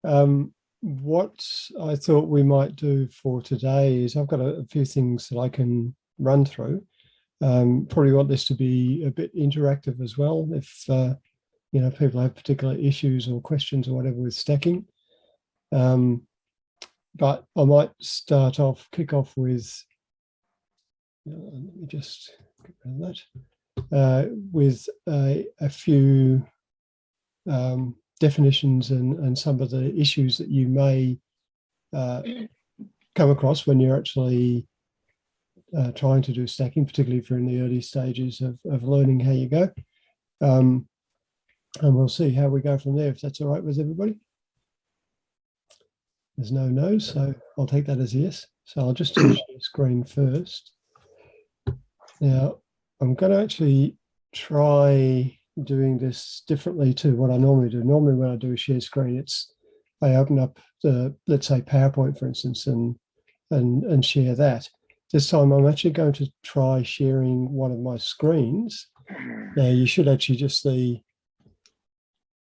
What I thought we might do for today is I've got a few things that I can run through. Probably want this to be a bit interactive as well. If people have particular issues or questions or whatever with stacking. But I might kick off with, let me just get rid of that, with a few definitions and some of the issues that you may come across when you're actually trying to do stacking, particularly if you're in the early stages of learning how you go. And we'll see how we go from there, if that's all right with everybody. There's no no's, so I'll take that as a yes. So I'll just do share screen first. Now, I'm going to actually try doing this differently to what I normally do. Normally, when I do a share screen, I open up the, let's say, PowerPoint, for instance, and share that. This time, I'm actually going to try sharing one of my screens. Now, you should actually just see,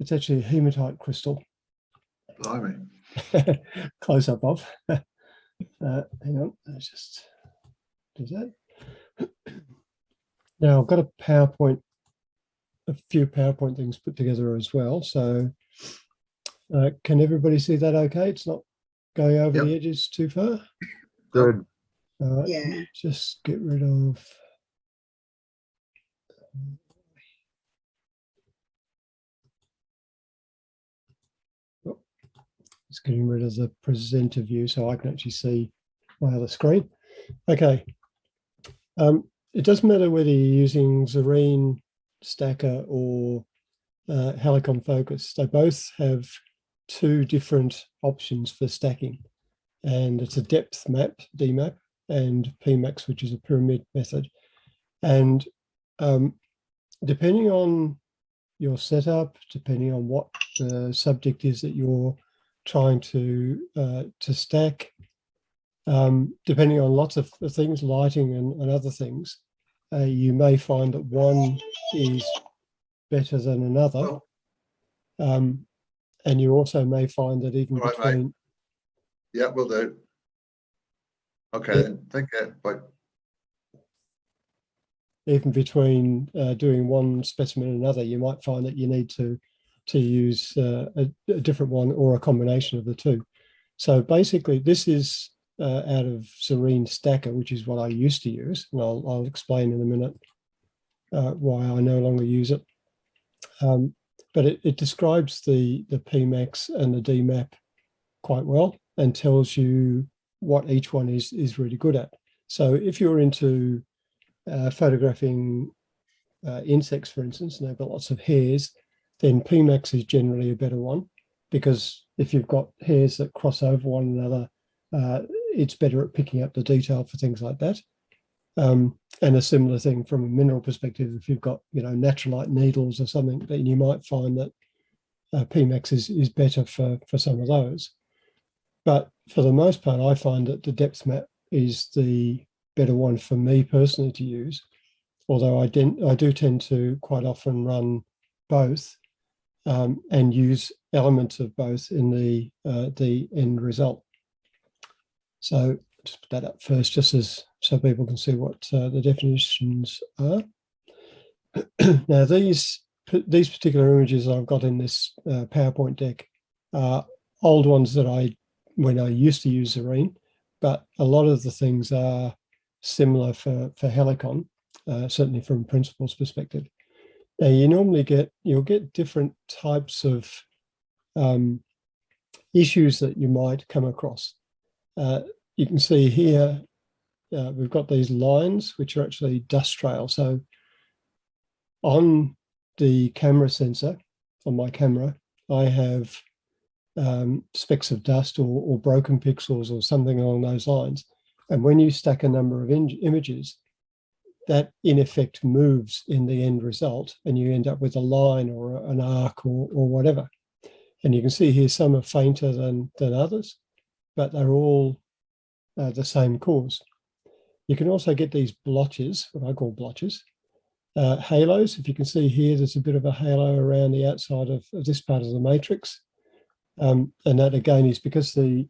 it's actually a hematite crystal. Blimey. Close up of. Hang on, let's just do that. Now, I've got a few PowerPoint things put together as well. So can everybody see that okay? It's not going over the edges too far? Good. All right, let me just get rid of... Just getting rid of the presenter view so I can actually see my other screen. Okay. It doesn't matter whether you're using Zarine, Stacker, or Helicon Focus. They both have two different options for stacking. And it's a depth map, DMAP, and PMAX, which is a pyramid method. And depending on your setup, depending on what the subject is that you're trying to stack, depending on lots of things, lighting and other things, you may find that one is better than another. And you also may find that even between... Mate. Yeah, will do. Okay, then. Thank you. Bye. Even between doing one specimen and another, you might find that you need to use a different one or a combination of the two. So basically, this is out of Zarine Stacker, which is what I used to use, and I'll explain in a minute why I no longer use it. But it describes the PMAX and the DMAP quite well and tells you what each one is really good at. So if you're into photographing insects, for instance, and they've got lots of hairs, then PMAX is generally a better one, because if you've got hairs that cross over one another, it's better at picking up the detail for things like that. And a similar thing from a mineral perspective, if you've got naturalite needles or something, then you might find that PMAX is better for some of those. But for the most part, I find that the depth map is the better one for me personally to use, although I do tend to quite often run both and use elements of both in the end result. So just put that up first, just so people can see what the definitions are. Now these particular images I've got in this PowerPoint deck are old ones that when I used to use Zarine, but a lot of the things are similar for Helicon, certainly from principles perspective. Now you'll get different types of issues that you might come across. You can see here we've got these lines which are actually dust trails. So on the camera sensor, on my camera, I have specks of dust or broken pixels or something along those lines. And when you stack a number of images, that in effect moves in the end result, and you end up with a line or an arc or whatever. And you can see here some are fainter than others, but they're all the same cause. You can also get these blotches, what I call blotches, halos. If you can see here, there's a bit of a halo around the outside of this part of the matrix. And that again is because the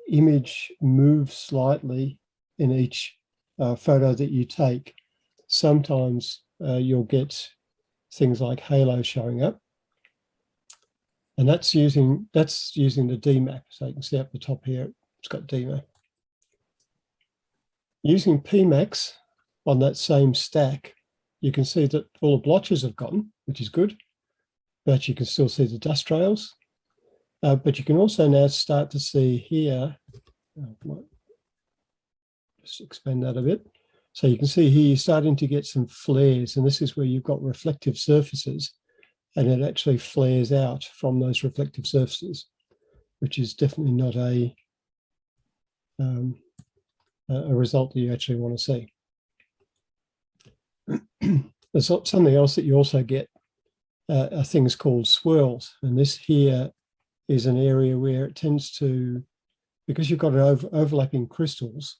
image moves slightly in each photo that you take. Sometimes you'll get things like halo showing up, and that's using the DMAP. So you can see up the top here, it's got DMAP. Using PMAX on that same stack, you can see that all the blotches have gone, which is good, but you can still see the dust trails. But you can also now start to see here, just expand that a bit. So you can see here, you're starting to get some flares, and this is where you've got reflective surfaces, and it actually flares out from those reflective surfaces, which is definitely not a result that you actually want to see. There's something else that you also get are things called swirls, and this here is an area where it tends to, because you've got overlapping crystals,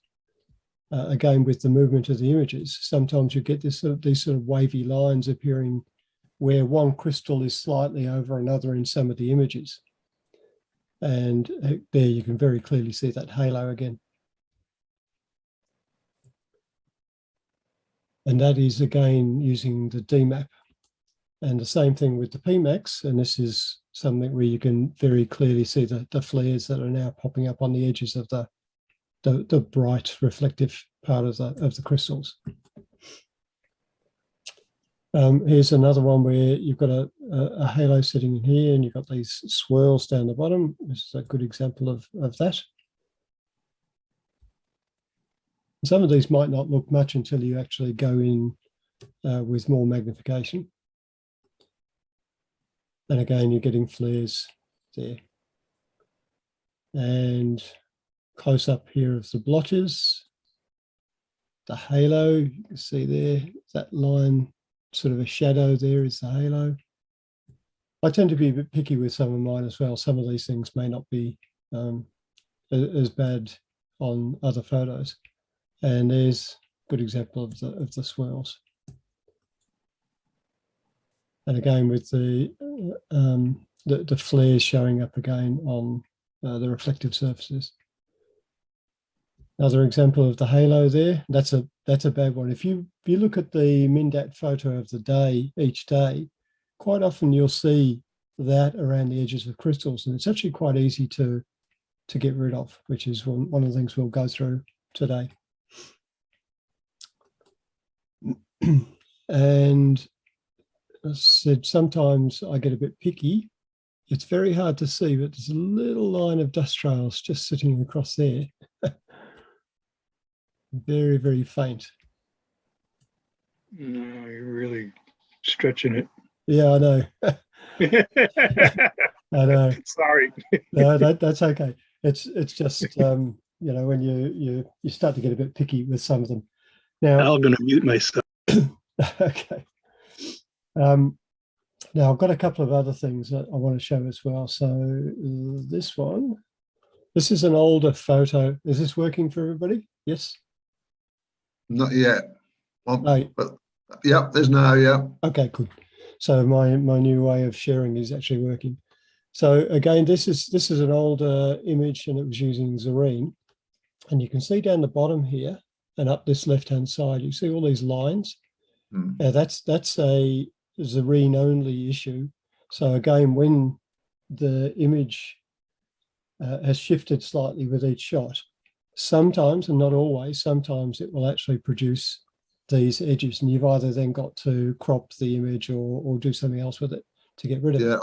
again with the movement of the images, sometimes you get these sort of wavy lines appearing where one crystal is slightly over another in some of the images. And there you can very clearly see that halo again. And that is again using the DMAP. And the same thing with the PMAX, and this is something where you can very clearly see the flares that are now popping up on the edges of the bright reflective part of the crystals. Here's another one where you've got a halo sitting in here, and you've got these swirls down the bottom. This is a good example of that. Some of these might not look much until you actually go in with more magnification. And again, you're getting flares there. And close up here of the blotches, the halo, you can see there, that line, sort of a shadow there is the halo. I tend to be a bit picky with some of mine as well. Some of these things may not be as bad on other photos. And there's a good example of the swirls. And again, with the flares showing up again on the reflective surfaces. Another example of the halo there. That's a bad one. If you look at the Mindat photo of the day each day, quite often you'll see that around the edges of crystals, and it's actually quite easy to get rid of, which is one of the things we'll go through today. And as I said, sometimes I get a bit picky. It's very hard to see, but there's a little line of dust trails just sitting across there. Very, very faint. No, you're really stretching it. Yeah, I know. I know. Sorry. No, that's okay. It's just you know, when you start to get a bit picky with some of them. Now I'm going to mute myself. Okay. Now I've got a couple of other things that I want to show as well. So this is an older photo. Is this working for everybody? Yes. Not yet. Well, Oh, but yeah, there's now, yeah. okay, good. So my new way of sharing is actually working. So again, this is an older image, and it was using Zarine. And you can see down the bottom here and up this left-hand side, you see all these lines. Now that's a Zarine only issue. So again, when the image has shifted slightly with each shot, sometimes, and not always, sometimes it will actually produce these edges, and you've either then got to crop the image or do something else with it to get rid of it. Yeah,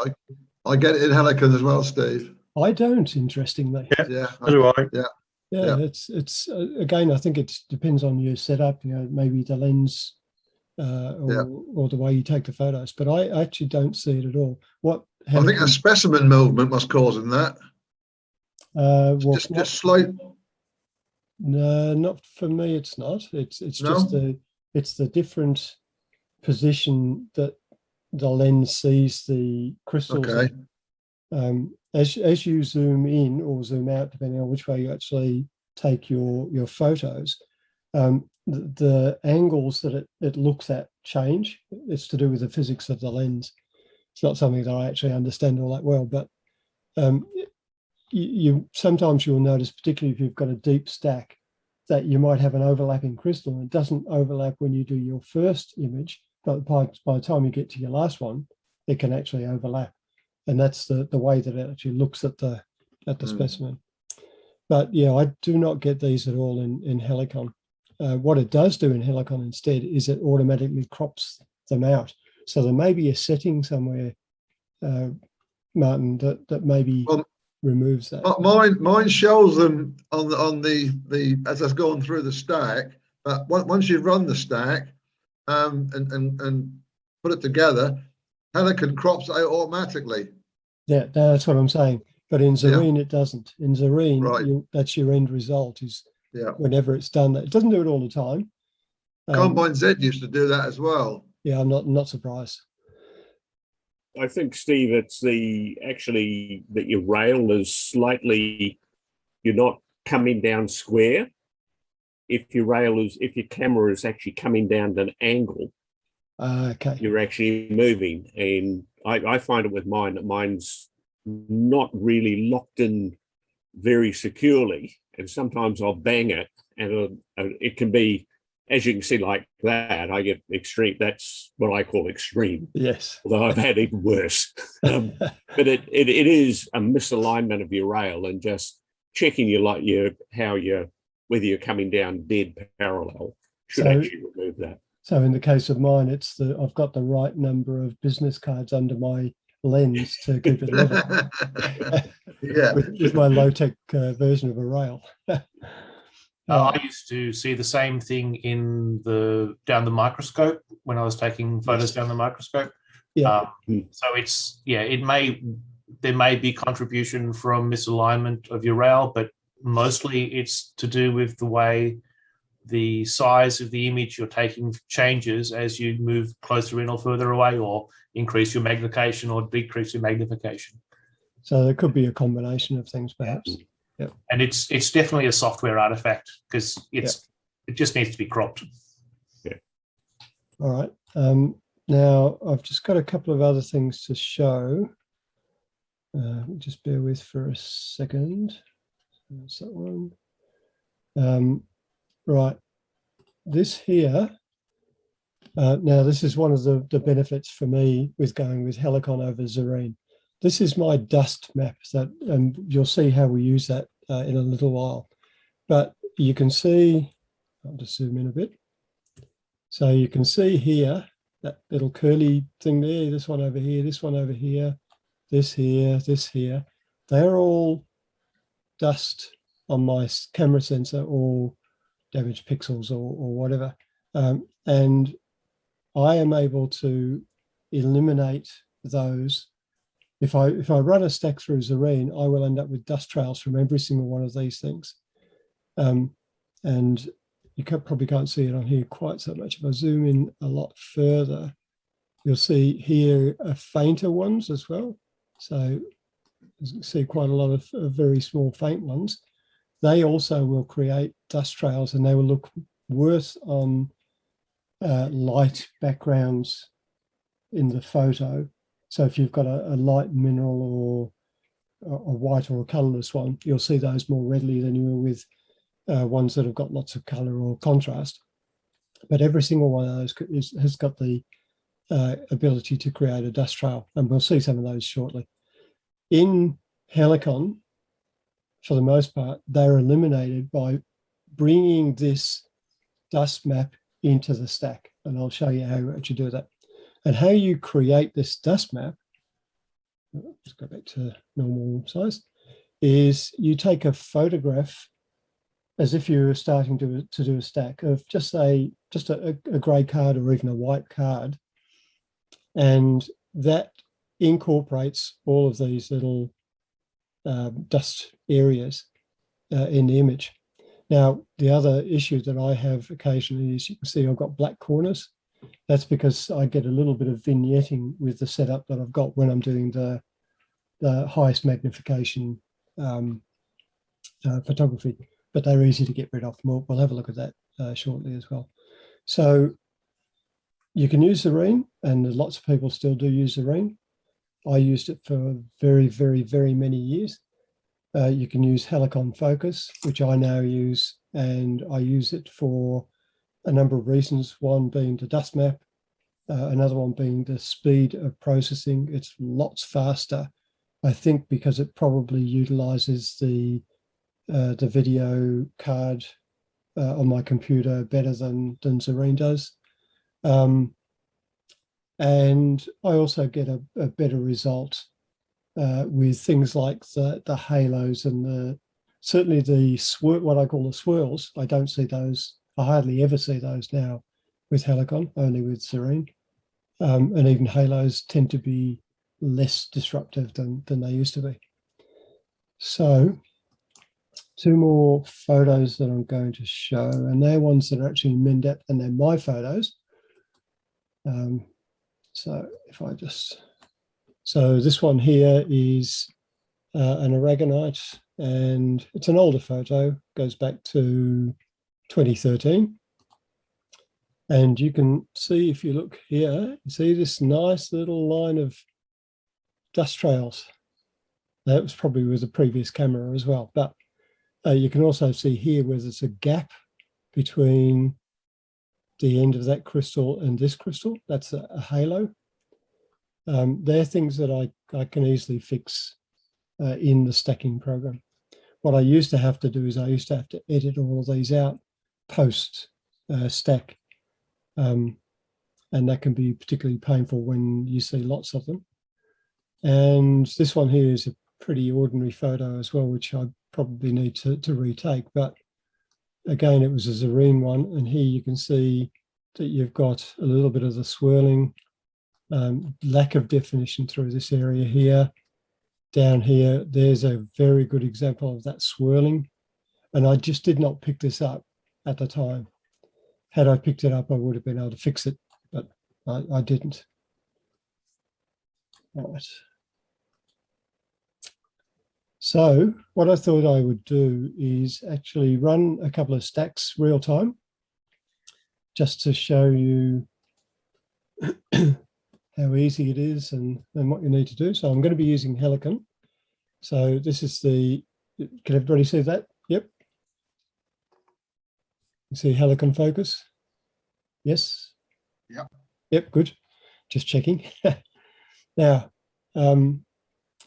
I get it in Helicon as well, Steve. I don't, interestingly. Yeah. So do I. Yeah. It's again, I think it depends on your setup, you know, maybe the lens or the way you take the photos, but I actually don't see it at all. I think a specimen movement was causing that. Well, just slight. No, not for me. It's not. It's just it's the different position that the lens sees the crystals. Okay. As you zoom in or zoom out, depending on which way you actually take your photos, the angles that it looks at change. It's to do with the physics of the lens. It's not something that I actually understand all that well, but you sometimes you'll notice, particularly if you've got a deep stack, that you might have an overlapping crystal, and it doesn't overlap when you do your first image, but by the time you get to your last one, it can actually overlap. And that's the way that it actually looks at the specimen. But yeah, I do not get these at all in Helicon. What it does do in Helicon instead is it automatically crops them out. So there may be a setting somewhere, Martin, that maybe removes that. Mine shows them on the as I've gone through the stack. But once you run the stack and put it together, Helicon crops out automatically. Yeah, that's what I'm saying. But in Zareen, it doesn't. In Zareen, Right. that's your end result, is whenever it's done that. It doesn't do it all the time. Combine Z used to do that as well. Yeah, I'm not surprised. I think, Steve, it's actually that your rail is slightly, you're not coming down square. If your camera is actually coming down at an angle, okay, you're actually moving. And I find it with mine that mine's not really locked in very securely. And sometimes I'll bang it, and it can be, as you can see, like that. I get extreme. That's what I call extreme. Yes. Although I've had even worse. But it is a misalignment of your rail, and just checking whether you're coming down dead parallel should actually remove that. So in the case of mine, I've got the right number of business cards under my lens to keep it level. Yeah. with my low-tech version of a rail. I used to see the same thing down the microscope when I was taking photos down the microscope. Yeah. So there may be contribution from misalignment of your rail, but mostly it's to do with the way the size of the image you're taking changes as you move closer in or further away, or increase your magnification or decrease your magnification. So there could be a combination of things, perhaps. Yep. And it's definitely a software artifact, because it just needs to be cropped. Yeah. All right. Now I've just got a couple of other things to show. Just bear with for a second. That's that one. Right. This here. Now this is one of the benefits for me with going with Helicon over Zareen. This is my dust map, and you'll see how we use that in a little while. But you can see, I'll just zoom in a bit. So you can see here, that little curly thing there, this one over here, this one over here, this here, this here. They're all dust on my camera sensor, or damaged pixels, or whatever. And I am able to eliminate those. If I run a stack through Zareen, I will end up with dust trails from every single one of these things. And you probably can't see it on here quite so much. If I zoom in a lot further, you'll see here fainter ones as well. So you can see quite a lot of very small faint ones. They also will create dust trails, and they will look worse on light backgrounds in the photo. So if you've got a light mineral or a white or a colorless one, you'll see those more readily than you will with ones that have got lots of color or contrast. But every single one of those has got the ability to create a dust trail, and we'll see some of those shortly. In Helicon, for the most part, they're eliminated by bringing this dust map into the stack, and I'll show you how you actually do that. And how you create this dust map, let's go back to normal size, is you take a photograph as if you were starting to do a stack of just a grey card or even a white card, and that incorporates all of these little dust areas in the image. Now, the other issue that I have occasionally is, you can see I've got black corners. That's because I get a little bit of vignetting with the setup that I've got when I'm doing the highest magnification photography, but they're easy to get rid of. We'll have a look at that shortly as well. So you can use Zareen, and lots of people still do use Zareen. I used it for very, very, very many years. You can use Helicon Focus, which I now use, and I use it for a number of reasons. One being the dust map, another one being the speed of processing. It's lots faster, I think, because it probably utilizes the video card on my computer better than Serene does. And I also get a better result with things like the halos and certainly what I call the swirls. I don't see those. I hardly ever see those now with Helicon, only with Serene. And even halos tend to be less disruptive than they used to be. So 2 more photos that I'm going to show, and they're ones that are actually in min-depth, and they're my photos. So if I just, so this one here is an aragonite, and it's an older photo, goes back to 2013. And you can see, if you look here, you see this nice little line of dust trails. That was probably with the previous camera as well. But you can also see here where there's a gap between the end of that crystal and this crystal. That's a halo. They're things that I can easily fix in the stacking program. What I used to have to do is I used to have to edit all of these out post stack. And that can be particularly painful when you see lots of them. And this one here is a pretty ordinary photo as well, which I probably need to retake. But again, it was a Serene one. And here you can see that you've got a little bit of the swirling, lack of definition through this area here. Down here, there's a very good example of that swirling. And I just did not pick this up at the time. Had I picked it up, I would have been able to fix it, but I didn't. All right. So what I thought I would do is actually run a couple of stacks real time, just to show you how easy it is and what you need to do. So I'm going to be using Helicon. So this is the, can everybody see that? Yep. You see Helicon Focus? Yes? Yep. Yep, good. Just checking. Now,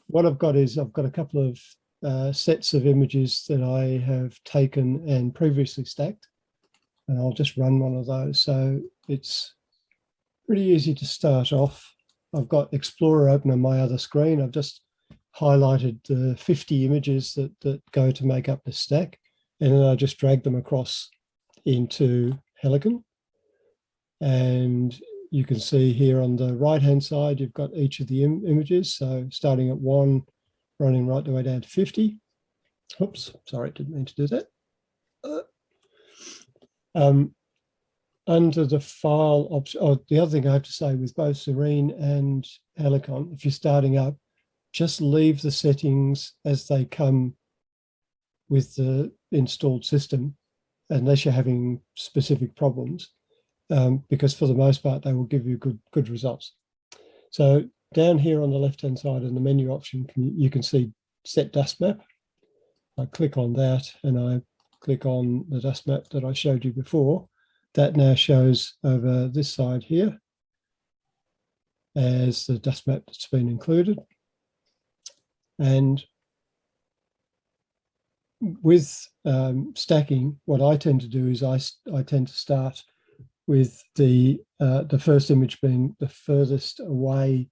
what I've got is I've got a couple of sets of images that I have taken and previously stacked, and I'll just run one of those. So it's pretty easy to start off. I've got Explorer open on my other screen. I've just highlighted the 50 images that go to make up the stack, and then I just drag them across into Helicon. And you can see here on the right-hand side, you've got each of the images. So starting at 1, running right the way down to 50. Oops, sorry, didn't mean to do that. Under the file option, the other thing I have to say with both Serene and Helicon, if you're starting up, just leave the settings as they come with the installed system, unless you're having specific problems, because for the most part, they will give you good results. So down here on the left-hand side in the menu option, you can see set dust map. I click on that and I click on the dust map that I showed you before. That now shows over this side here as the dust map that's been included. And with stacking, what I tend to do is I tend to start with the first image being the furthest away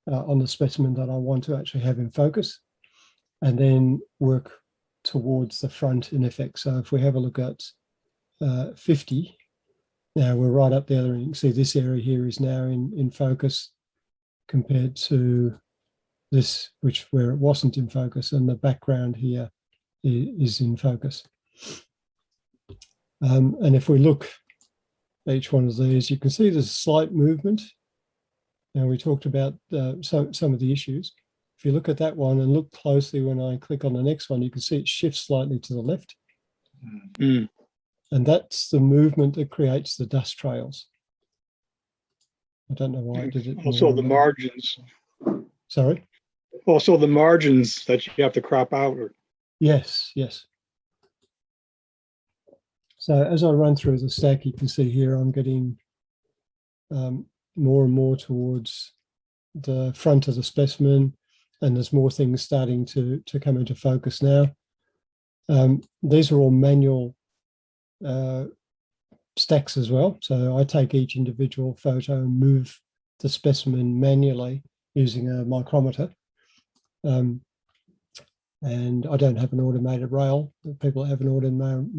on the specimen that I want to actually have in focus, and then work towards the front in effect. So if we have a look at 50, now we're right up there, and you can see this area here is now in focus compared to this, where it wasn't in focus, and the background here is in focus. And if we look at each one of these, you can see there's a slight movement. Now we talked about some of the issues. If you look at that one and look closely when I click on the next one, you can see it shifts slightly to the left. Mm. And that's the movement that creates the dust trails. I don't know why I did it. Also the margins. Sorry? Also, the margins that you have to crop out. Yes, yes. So as I run through the stack, you can see here I'm getting more and more towards the front of the specimen, and there's more things starting to come into focus now. These are all manual stacks as well. So I take each individual photo and move the specimen manually using a micrometer. And I don't have an automated rail. People that have an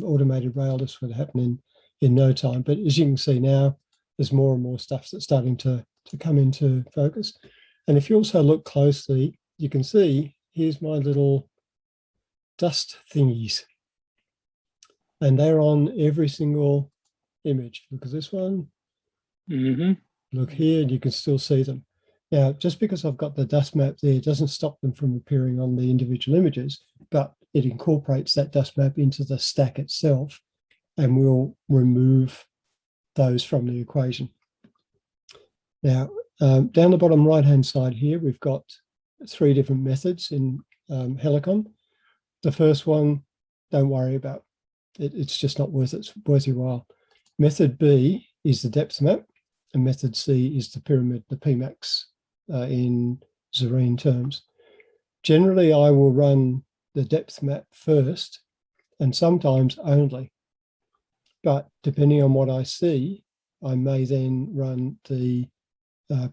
automated rail, this would happen in no time. But as you can see now, there's more and more stuff that's starting to come into focus. And if you also look closely, you can see here's my little dust thingies. And they're on every single image. Look at this one. Mm-hmm. Look here, and you can still see them. Now, just because I've got the dust map there doesn't stop them from appearing on the individual images, but it incorporates that dust map into the stack itself, and we'll remove those from the equation. Now, down the bottom right-hand side here, we've got 3 different methods in Helicon. The first one, don't worry about. It's just not worth your while. Method B is the depth map, and method C is the pyramid, the Pmax in Zarine terms. Generally, I will run the depth map first, and sometimes only. But depending on what I see, I may then run the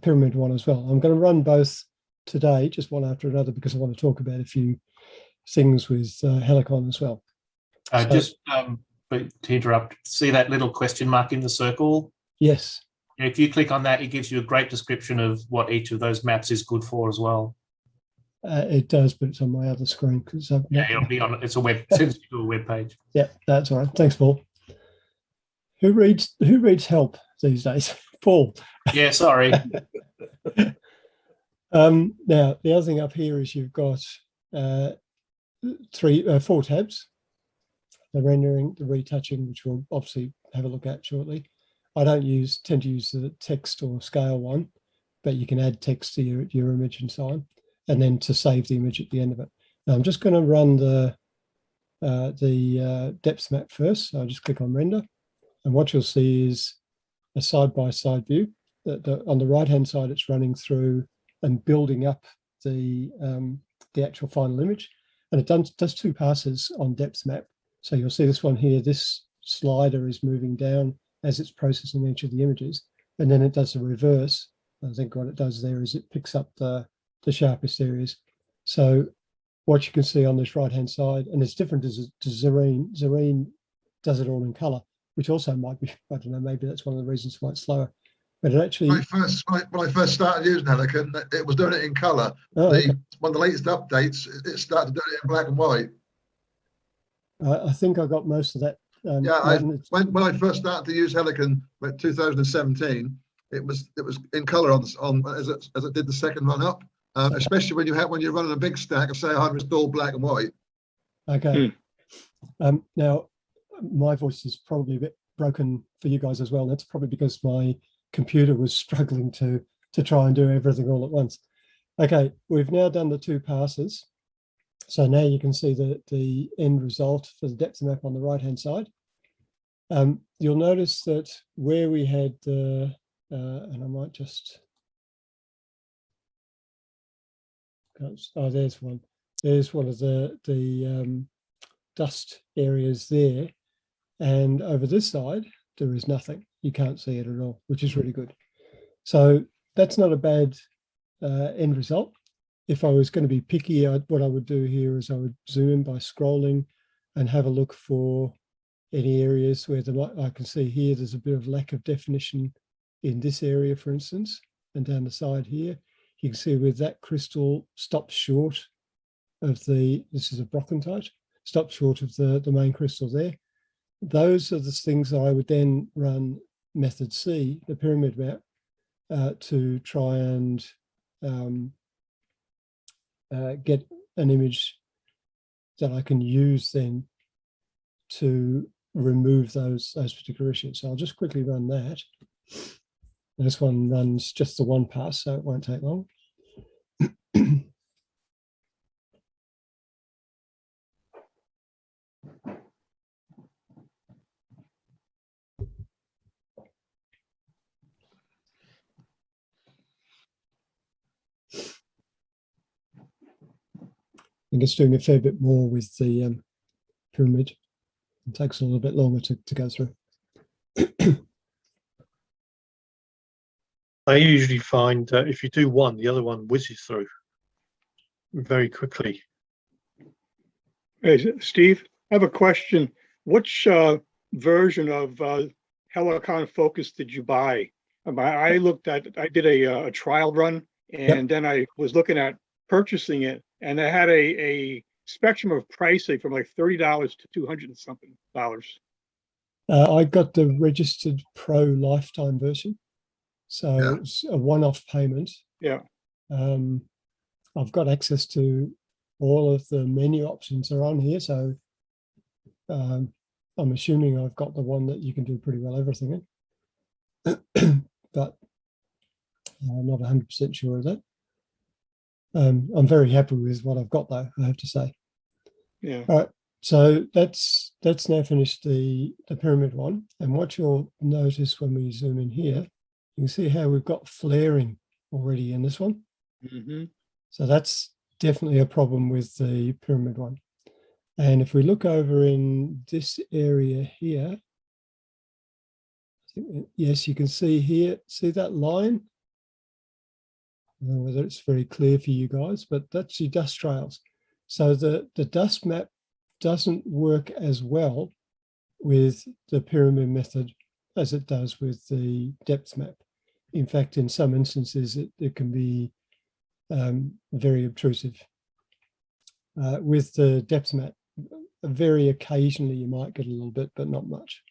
pyramid one as well. I'm going to run both today, just one after another, because I want to talk about a few things with Helicon as well. But to interrupt, see that little question mark in the circle? Yes. If you click on that, it gives you a great description of what each of those maps is good for as well. It does, but it's on my other screen. It'll be on. It's a web. Sends you to a web page. Yeah, that's all right. Thanks, Paul. Who reads help these days? Paul. Yeah, sorry. Now the other thing up here is you've got 4 tabs: the rendering, the retouching, which we'll obviously have a look at shortly. I don't tend to use the text or scale one, but you can add text to your image and so on, and then to save the image at the end of it. Now I'm just going to run the depth map first. So I'll just click on render, and what you'll see is a side-by-side view. On the right-hand side, it's running through and building up the actual final image, and it does 2 passes on depth map. So you'll see this one here. This slider is moving down as it's processing each of the images, and then it does the reverse. I think what it does there is it picks up the sharpest areas. So what you can see on this right-hand side, and it's different to Zarine. Zarine does it all in color, which also might be, I don't know, maybe that's one of the reasons why it's slower. But it actually... When I first started using Helicon, it was doing it in color. Oh, okay. One of the latest updates, it started doing it in black and white. I think I got most of that. When I first started to use Helicon in 2017, it was in color on as it did the second run up, especially when you're running a big stack of say 100 installed black and white. Okay. Now my voice is probably a bit broken for you guys as well. That's probably because my computer was struggling to try and do everything all at once. Okay, we've now done the 2 passes. So now you can see the end result for the depth map on the right-hand side. You'll notice that where we had the, and I might just, oh, there's one. There's one of the dust areas there. And over this side, there is nothing. You can't see it at all, which is really good. So that's not a bad end result. If I was going to be picky, what I would do here is I would zoom in by scrolling and have a look for any areas where I can see here there's a bit of lack of definition in this area, for instance, and down the side here. You can see with that crystal stops short of this is a brockentite, stops short of the main crystal there. Those are the things that I would then run method C, the pyramid map, to try and get an image that I can use then to remove those particular issues. So I'll just quickly run that. This one runs just the 1 pass, so it won't take long. think it's doing a fair bit more with the pyramid. It takes a little bit longer to go through. I usually find that if you do one, the other one whizzes through very quickly. Hey, Steve, I have a question. Which version of Helicon Focus did you buy? I did a trial run, and then I was looking at purchasing it, and it had a spectrum of pricing from like $30 to $200 and something. I got the registered pro lifetime version. So it's a one-off payment. Yeah. I've got access to all of the menu options are on here. So I'm assuming I've got the one that you can do pretty well everything in. But I'm not 100% sure of that. I'm very happy with what I've got, though, I have to say. Yeah. All right. So that's now finished the pyramid one. And what you'll notice when we zoom in here, you can see how we've got flaring already in this one. Mm-hmm. So that's definitely a problem with the pyramid one. And if we look over in this area here, yes, you can see here, see that line? I don't know whether it's very clear for you guys, but that's your dust trails. So the dust map doesn't work as well with the pyramid method as it does with the depth map. In fact, in some instances, it can be very obtrusive. With the depth map, very occasionally you might get a little bit, but not much.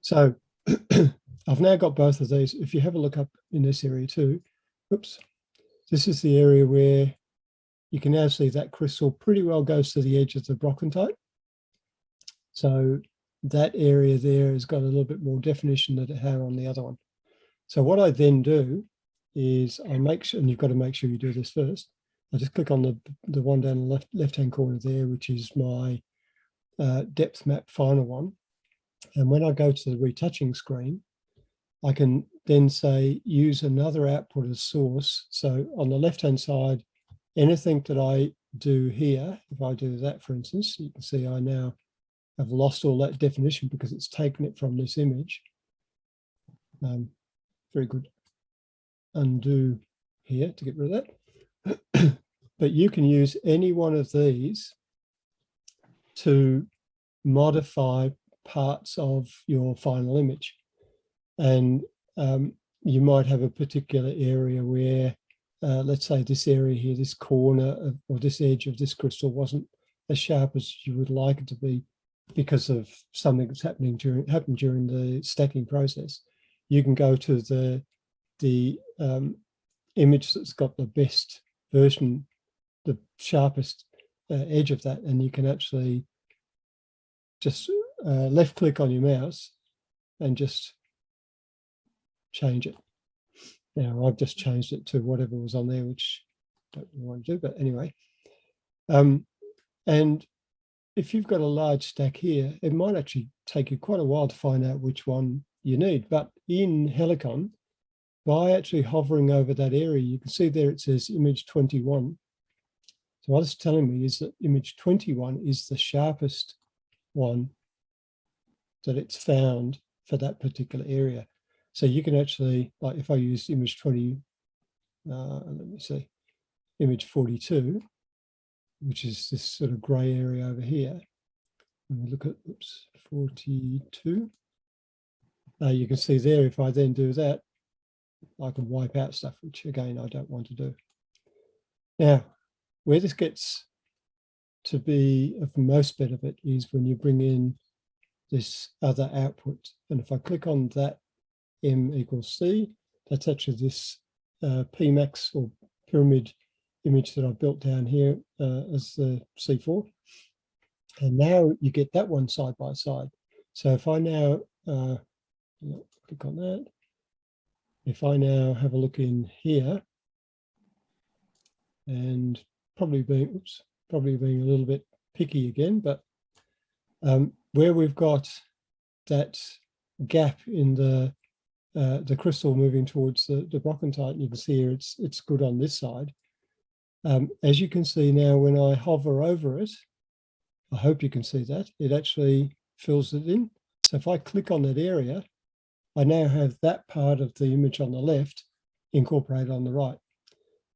So I've now got both of these. If you have a look up in this area too, oops, this is the area where you can now see that crystal pretty well goes to the edge of the brockentite. So that area there has got a little bit more definition than it had on the other one. So what I then do is I make sure, and you've got to make sure you do this first. I just click on the one down the left-hand corner there, which is my depth map final one. And when I go to the retouching screen, I can then say, use another output as source. So on the left-hand side, anything that I do here, if I do that, for instance, you can see I now have lost all that definition because it's taken it from this image. Very good. Undo here to get rid of that. But you can use any one of these to modify parts of your final image. And you might have a particular area where, let's say this area here, this corner of, or this edge of this crystal wasn't as sharp as you would like it to be because of something that's happened during the stacking process. You can go to the image that's got the best version, the sharpest edge of that, and you can actually just left click on your mouse and just change it. Now I've just changed it to whatever was on there, which I don't really want to do, but anyway. And if you've got a large stack here, it might actually take you quite a while to find out which one you need. But in Helicon, by actually hovering over that area, you can see there it says image 21. So what it's telling me is that image 21 is the sharpest one that it's found for that particular area. So you can actually, like if I use image 20, let me see, image 42, which is this sort of gray area over here. And we look at, oops, 42. You can see there, if I then do that, I can wipe out stuff, which again, I don't want to do. Now, where this gets to be of most benefit is when you bring in this other output. And if I click on that M equals C, that's actually this PMAX or pyramid image that I built down here as the C4. And now you get that one side by side. So if I now click on that, if I now have a look in here, and probably being a little bit picky again, but where we've got that gap in the crystal moving towards the brockentite, you can see here it's good on this side. As you can see now, when I hover over it, I hope you can see that, it actually fills it in. So if I click on that area, I now have that part of the image on the left incorporated on the right.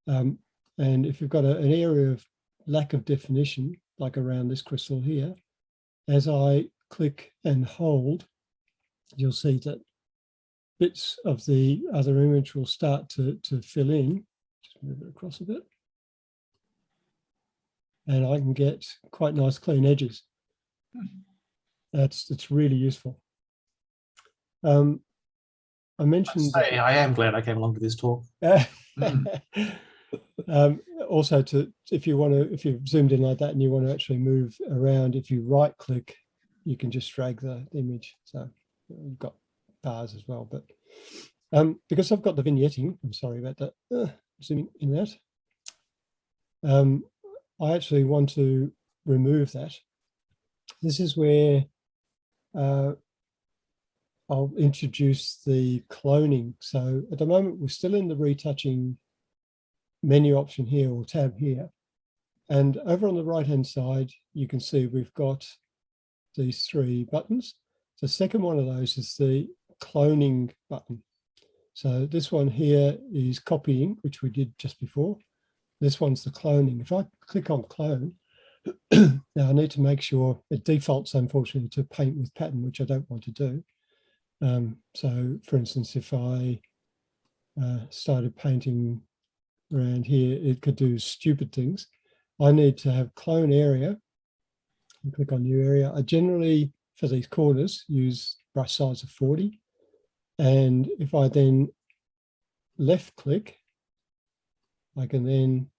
And if you've got an area of lack of definition, like around this crystal here, as I click and hold, you'll see that bits of the other image will start to fill in. Just move it across a bit. And I can get quite nice clean edges. It's really useful. I mentioned I am glad I came along to this talk. Also, if you've zoomed in like that and you want to actually move around, if you right click, you can just drag the image. So you've got bars as well. But because I've got the vignetting, I'm sorry about that. Zooming in and out. I actually want to remove that. This is where I'll introduce the cloning. So at the moment, we're still in the retouching menu option here, or tab here. And over on the right-hand side, you can see we've got these three buttons. The second one of those is the cloning button. So this one here is copying, which we did just before. This one's the cloning. If I click on clone, now I need to make sure it defaults, unfortunately, to paint with pattern, which I don't want to do. So for instance, if I started painting around here, it could do stupid things. I need to have clone area and click on new area. I generally, for these corners, use brush size of 40. And if I then left click, I can then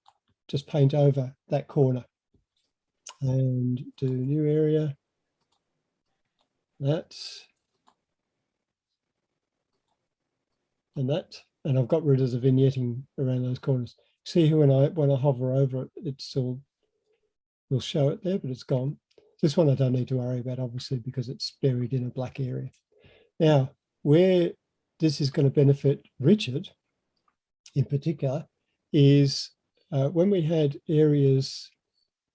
just paint over that corner and do new area. That. And that. And I've got rid of the vignetting around those corners. See when I hover over it, it still will show it there, but it's gone. This one I don't need to worry about, obviously, because it's buried in a black area. Now, where this is going to benefit Richard in particular is when we had areas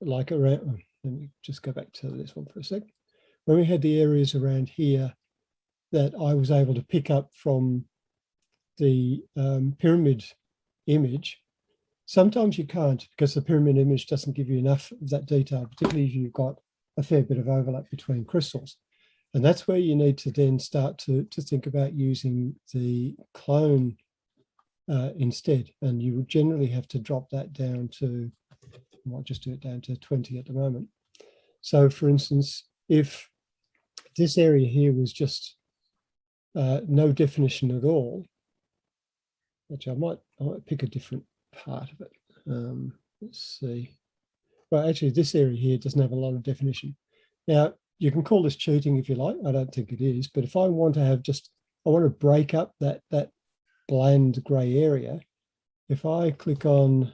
like around, let me just go back to this one for a sec. When we had the areas around here that I was able to pick up from the pyramid image, sometimes you can't, because the pyramid image doesn't give you enough of that detail, particularly if you've got a fair bit of overlap between crystals. And that's where you need to then start to think about using the clone instead. And you would generally have to drop that down to, I might just do it down to 20 at the moment. So for instance, if this area here was just no definition at all, which I might pick a different part of it. Let's see. Well, actually, this area here doesn't have a lot of definition. Now, you can call this cheating if you like. I don't think it is. But if I want to have I want to break up that bland grey area, if I click on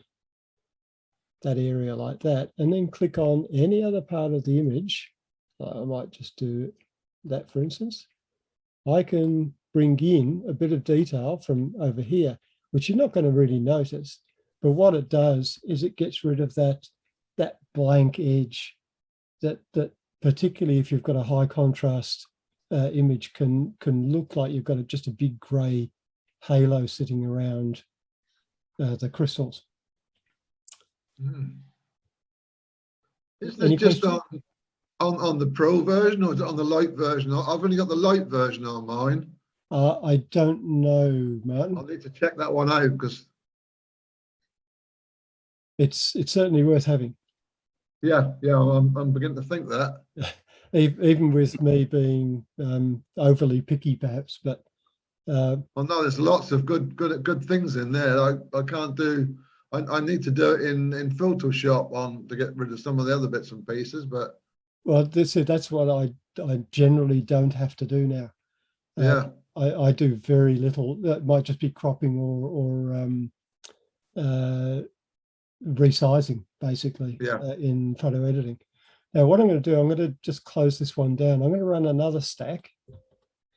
that area like that, and then click on any other part of the image, I might just do that, for instance, I can bring in a bit of detail from over here, which you're not going to really notice. But what it does is it gets rid of that blank edge that particularly if you've got a high contrast image can look like you've got just a big grey halo sitting around the crystals. Isn't it just on the pro version, or is it on the light version? I've only got the light version on mine. I don't know, Martin. I'll need to check that one out, because it's certainly worth having. Yeah, I'm beginning to think that. Even with me being overly picky, perhaps, but well, no, there's lots of good things in there. I can't do. I need to do it in Photoshop to get rid of some of the other bits and pieces. But well, that's what I generally don't have to do now. Yeah, I do very little. That might just be cropping or resizing, basically. Yeah. In photo editing. Now, what I'm going to do, I'm going to just close this one down. I'm going to run another stack.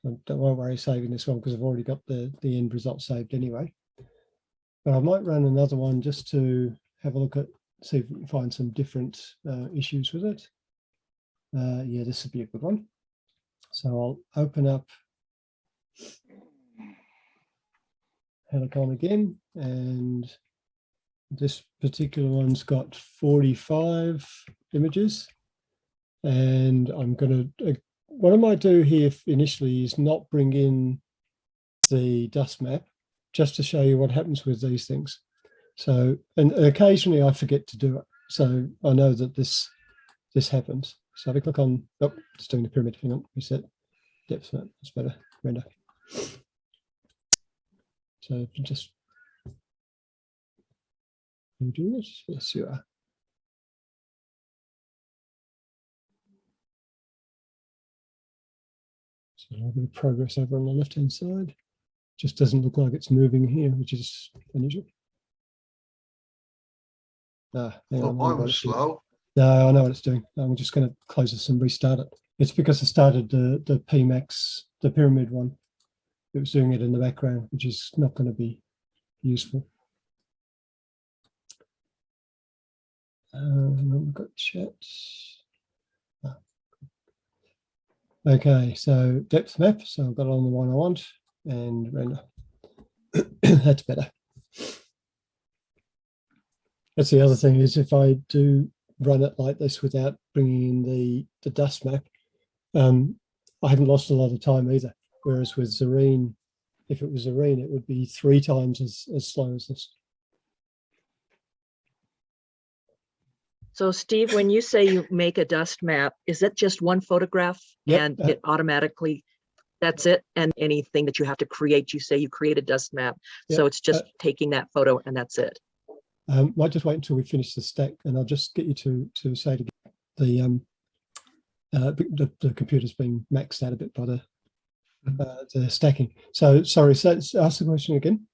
Don't worry saving this one because I've already got the end result saved anyway. But I might run another one just to have a look at, see if we can find some different issues with it. Yeah, this would be a good one. So I'll open up Helicon again, and this particular one's got 45 images. And I'm going to, what I might do here initially is not bring in the dust map, just to show you what happens with these things. So, and occasionally I forget to do it. So I know that this happens. So if I click on, oh, it's doing the pyramid, hang on, reset, depth map, that's better, render. So if you just do this, yes, you are. So a bit of progress over on the left-hand side. Just doesn't look like it's moving here, which is unusual. Hang on, I'm slow. No, I know what it's doing. I'm just going to close this and restart it. It's because I started the PMAX, the pyramid one. It was doing it in the background, which is not going to be useful. We've got chat. Okay, so depth map. So I've got it on the one I want and render. That's better. That's the other thing is if I do run it like this without bringing in the dust map, I haven't lost a lot of time either. Whereas with Zareen, if it was Zareen, it would be 3 times as slow as this. So Steve, when you say you make a dust map, is it just one photograph? Yep. And it automatically, that's it? And anything that you have to create, you say you create a dust map. Yep. So it's just taking that photo and that's it. Might just wait until we finish the stack, and I'll just get you to say it again. The computer's been maxed out a bit by the stacking. So sorry, so ask the question again.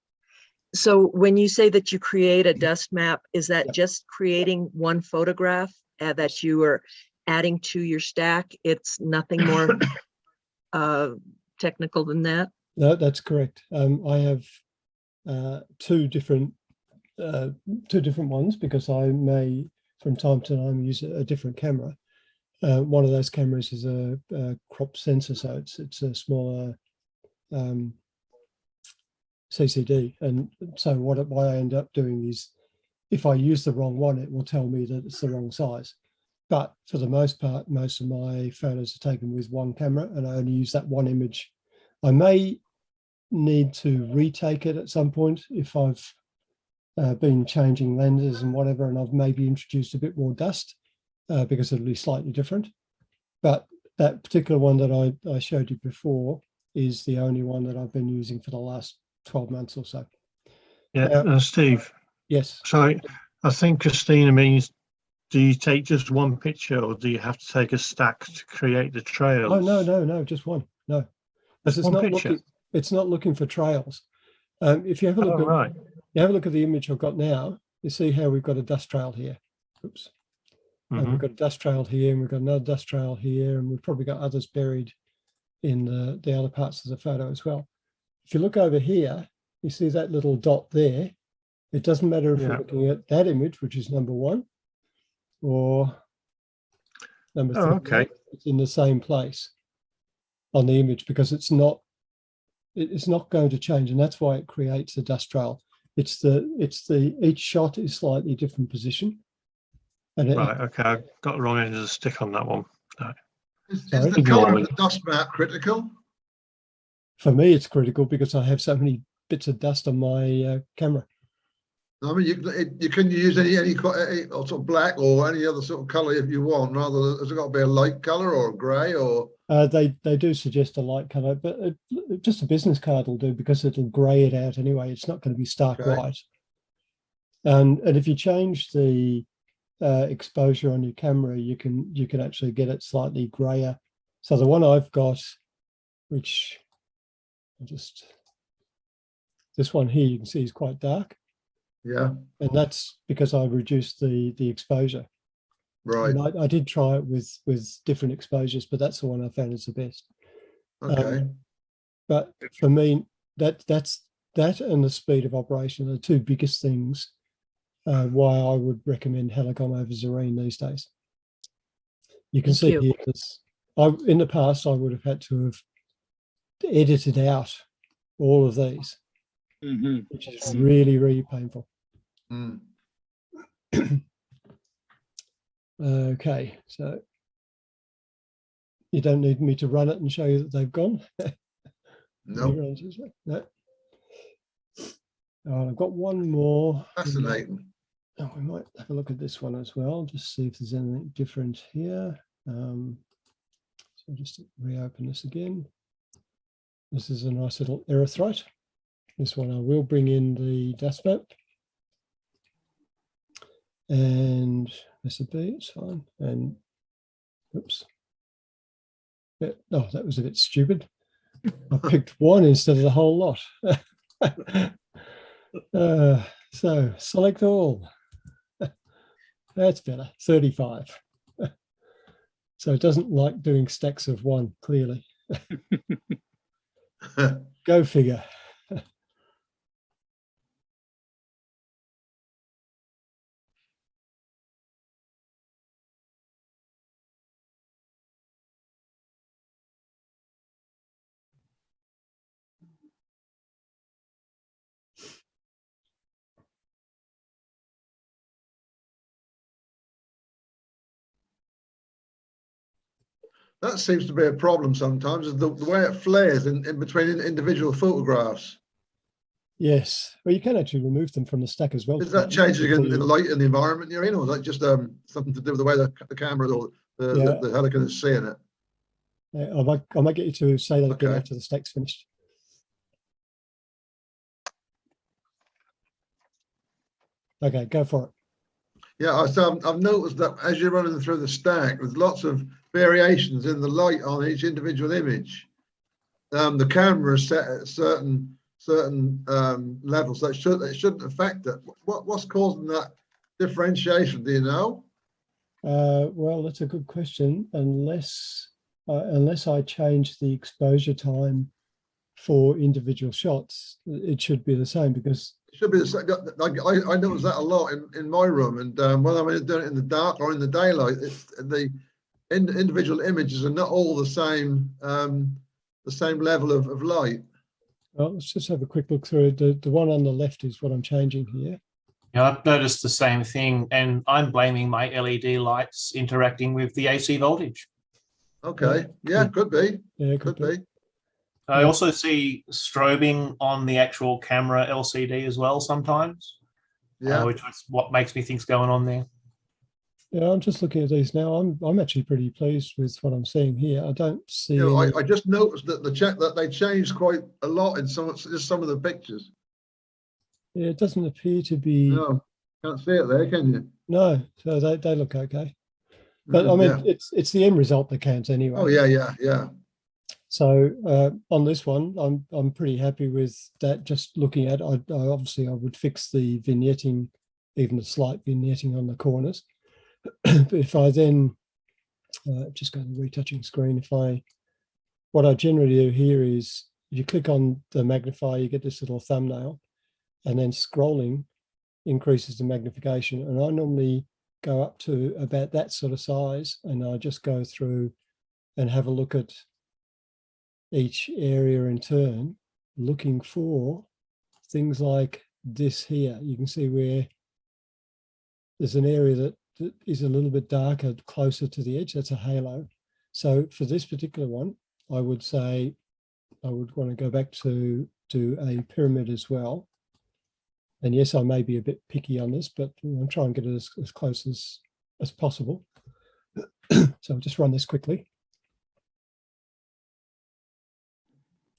So when you say that you create a dust map, is that Yep. just creating one photograph that you are adding to your stack? It's nothing more technical than that? No, that's correct. I have two different ones because I may, from time to time, use a different camera. One of those cameras is a crop sensor, so it's a smaller CCD. And so what I end up doing is, if I use the wrong one, it will tell me that it's the wrong size. But for the most part, most of my photos are taken with one camera, and I only use that one image. I may need to retake it at some point if I've been changing lenses and whatever, and I've maybe introduced a bit more dust because it'll be slightly different. But that particular one that I showed you before is the only one that I've been using for the last 12 months or so. Yeah, Steve. Yes. Sorry, I think Christina means, do you take just one picture or do you have to take a stack to create the trails? Oh, no, just one. No. Just it's one not picture? It's not looking for trails. If you have a look you have a look at the image I've got now, you see how we've got a dust trail here. Oops. And we've got a dust trail here, and we've got another dust trail here, and we've probably got others buried in the other parts of the photo as well. If you look over here, you see that little dot there. It doesn't matter if you're looking at that image, which is number 1, or number 3. Okay. It's in the same place on the image because it's not going to change, and that's why it creates a dust trail. Each shot is slightly different position. And Right, okay, I've got the wrong end of the stick on that one. No. Is the colour of the dust map critical? For me, it's critical because I have so many bits of dust on my camera. I mean, you can use any sort of black or any other sort of colour if you want. Rather, has it got to be a light colour or a grey or? They do suggest a light colour, but just a business card will do because it'll grey it out anyway. It's not going to be stark white. And if you change the exposure on your camera, you can actually get it slightly grayer. So the one I've got, which this one here, you can see is quite dark. Yeah. And that's because I reduced the exposure. Right. And I did try it with different exposures, but that's the one I found is the best. Okay. But for me, that and the speed of operation are the two biggest things why I would recommend Helicon over Zarine these days. You can Thank see you. here this. In the past, I would have had to have edited out all of these, which is really, really painful. Mm. Okay, so you don't need me to run it and show you that they've gone. No, No. I've got one more. fascinating. Oh, we might have a look at this one as well, just see if there's anything different here. So just reopen this again. This is a nice little erythrite. This one I will bring in the dust map. And this would be, it's fine. And oops. Yeah, oh, that was a bit stupid. I picked one instead of the whole lot. So select all. That's better, 35. So it doesn't like doing stacks of one, clearly. Go figure. That seems to be a problem sometimes, is the way it flares in between individual photographs. Yes, well, you can actually remove them from the stack as well. Is that changing in the light and the environment you're in, or is that just something to do with the way the camera or the Helicon is seeing it? I might get you to say that again after the stack's finished. Okay, go for it. Yeah, I've noticed that as you're running through the stack, there's lots of variations in the light on each individual image. The camera is set at certain levels that shouldn't affect it. What's causing that differentiation? Do you know? Well, that's a good question. Unless I change the exposure time for individual shots, it should be the same, because it should be the same. I notice that a lot in my room, and whether I'm doing it in the dark or in the daylight, it's the individual images are not all the same level of light. Well, let's just have a quick look through it. The one on the left is what I'm changing here. Yeah, I've noticed the same thing, and I'm blaming my LED lights interacting with the AC voltage. Okay, yeah, could be. Yeah, could be. I also see strobing on the actual camera LCD as well sometimes. Yeah, which is what makes me think's going on there. Yeah, I'm just looking at these now. I'm actually pretty pleased with what I'm seeing here. I don't see. You know, I just noticed that that they changed quite a lot in some of the pictures. Yeah, it doesn't appear to be. No, can't see it there, can you? No, so they look okay. But I mean, it's the end result that counts anyway. Oh yeah. So on this one, I'm pretty happy with that. Just looking at, obviously I would fix the vignetting, even the slight vignetting on the corners. But if I then just go to the retouching screen, what I generally do here is, if you click on the magnifier, you get this little thumbnail, and then scrolling increases the magnification. And I normally go up to about that sort of size, and I just go through and have a look at each area in turn, looking for things like this here. You can see where there's an area that is a little bit darker, closer to the edge. That's a halo. So for this particular one, I would say I would want to go back to do a pyramid as well. And yes, I may be a bit picky on this, but I'm trying to get it as close as possible. So I'll just run this quickly.